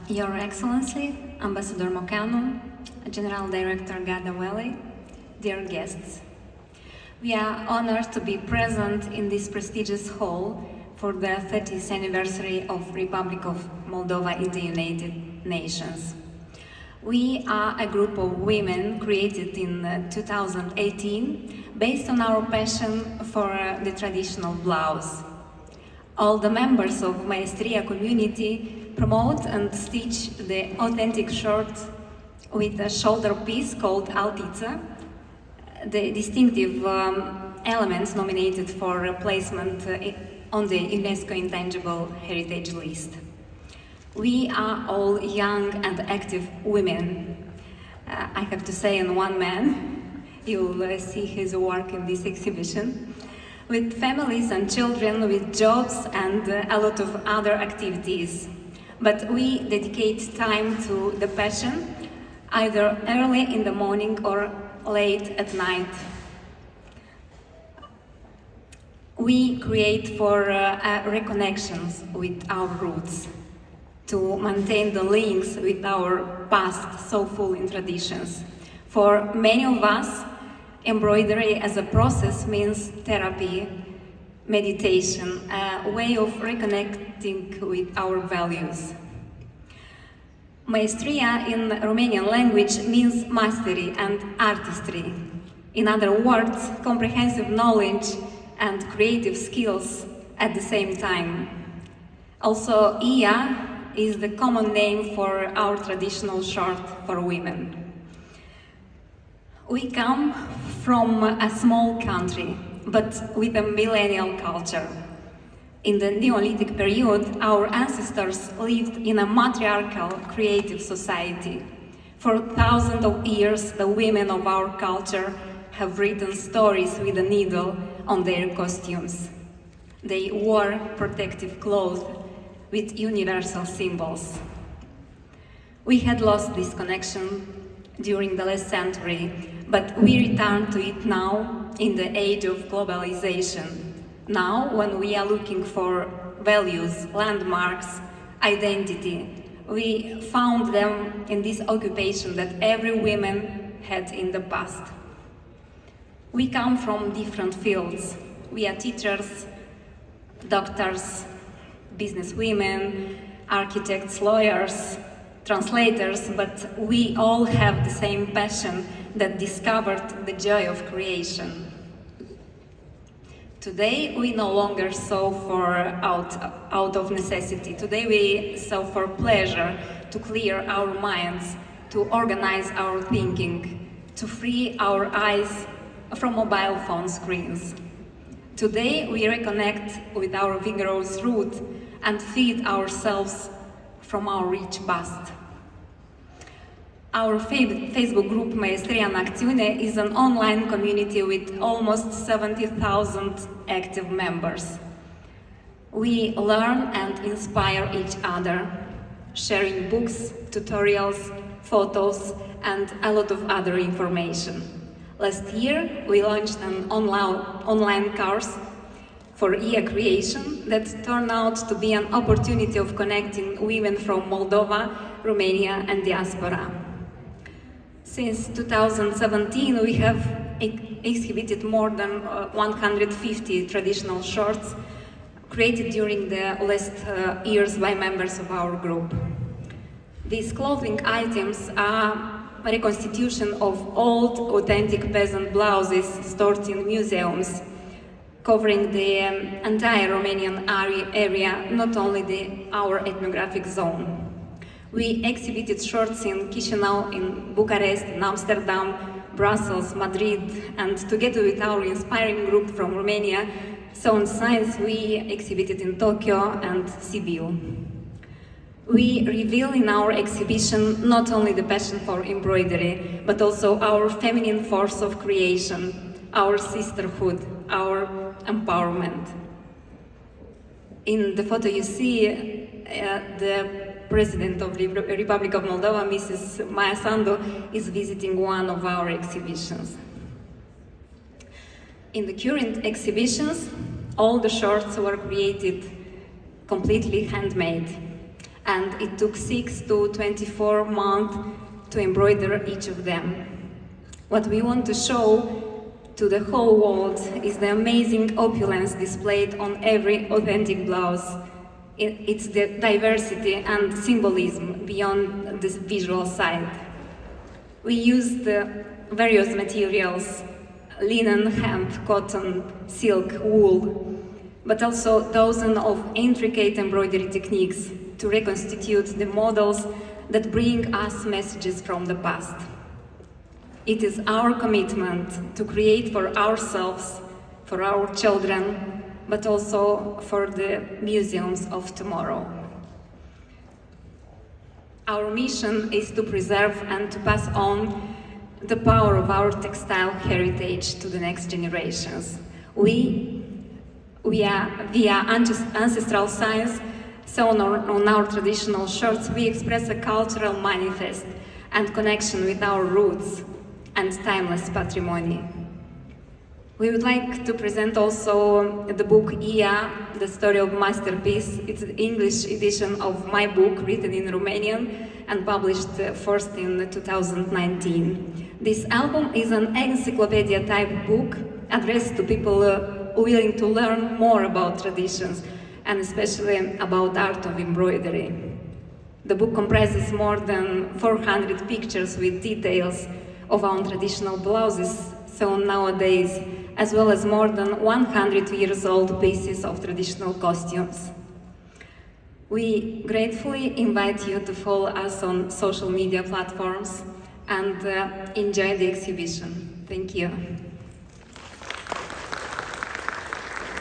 Your Excellency, Ambassador Mocanu, General Director Gadaweli, dear guests. We are honored to be present in this prestigious hall for the 30th anniversary of Republic of Moldova in the United Nations. We are a group of women created in 2018 based on our passion for the traditional blouse. All the members of Măiestria community promote and stitch the authentic shirt with a shoulder piece called altiță, the distinctive elements nominated for placement on the UNESCO Intangible Heritage List. We are all young and active women. I have to say, and one man, you'll see his work in this exhibition, with families and children, with jobs and a lot of other activities. But we dedicate time to the passion, either early in the morning or late at night. We create for reconnections with our roots, to maintain the links with our past so full in traditions. For many of us, embroidery as a process means therapy, meditation, a way of reconnecting with our values. Măiestria in Romanian language means mastery and artistry. In other words, comprehensive knowledge and creative skills at the same time. Also, Ia is the common name for our traditional shirt for women. We come from a small country, but with a millennial culture. In the Neolithic period, our ancestors lived in a matriarchal, creative society. For thousands of years, the women of our culture have written stories with a needle on their costumes. They wore protective clothes with universal symbols. We had lost this connection during the last century, but we return to it now in the age of globalization. Now, when we are looking for values, landmarks, identity, we found them in this occupation that every woman had in the past. We come from different fields. We are teachers, doctors, businesswomen, architects, lawyers, translators, but we all have the same passion that discovered the joy of creation. Today we no longer sew for out of necessity. Today we sew for pleasure, to clear our minds, to organize our thinking, to free our eyes from mobile phone screens. Today we reconnect with our vigorous root and feed ourselves from our rich past. Our Facebook group Măiestria în Acțiune is an online community with almost 70,000 active members. We learn and inspire each other, sharing books, tutorials, photos, and a lot of other information. Last year, we launched an online course for Ia creation that turned out to be an opportunity of connecting women from Moldova, Romania, and diaspora. Since 2017, we have exhibited more than 150 traditional shirts created during the last years by members of our group. These clothing items are a reconstitution of old, authentic peasant blouses stored in museums, covering the entire Romanian area, not only our ethnographic zone. We exhibited shirts in Chișinău, in Bucharest, in Amsterdam, Brussels, Madrid, and together with our inspiring group from Romania, Sound Science, we exhibited in Tokyo and Sibiu. We reveal in our exhibition not only the passion for embroidery, but also our feminine force of creation, our sisterhood, our empowerment. In the photo you see the President of the Republic of Moldova, Mrs. Maia Sandu, is visiting one of our exhibitions. In the current exhibitions, all the shirts were created completely handmade. and it took 6 to 24 months to embroider each of them. What we want to show to the whole world is the amazing opulence displayed on every authentic blouse. It's the diversity and symbolism beyond this visual side. We used various materials: linen, hemp, cotton, silk, wool, but also dozens of intricate embroidery techniques to reconstitute the models that bring us messages from the past. It is our commitment to create for ourselves, for our children, but also for the museums of tomorrow. Our mission is to preserve and to pass on the power of our textile heritage to the next generations. Via ancestral science sewn on our traditional shirts, we express a cultural manifest and connection with our roots and timeless patrimony. We would like to present also the book Ia, the story of masterpiece. It's the English edition of my book, written in Romanian and published first in 2019. This album is an encyclopedia type book addressed to people willing to learn more about traditions and especially about art of embroidery. The book comprises more than 400 pictures with details of our traditional blouses sewn nowadays, as well as more than 100 years old pieces of traditional costumes. We gratefully invite you to follow us on social media platforms and enjoy the exhibition. Thank you.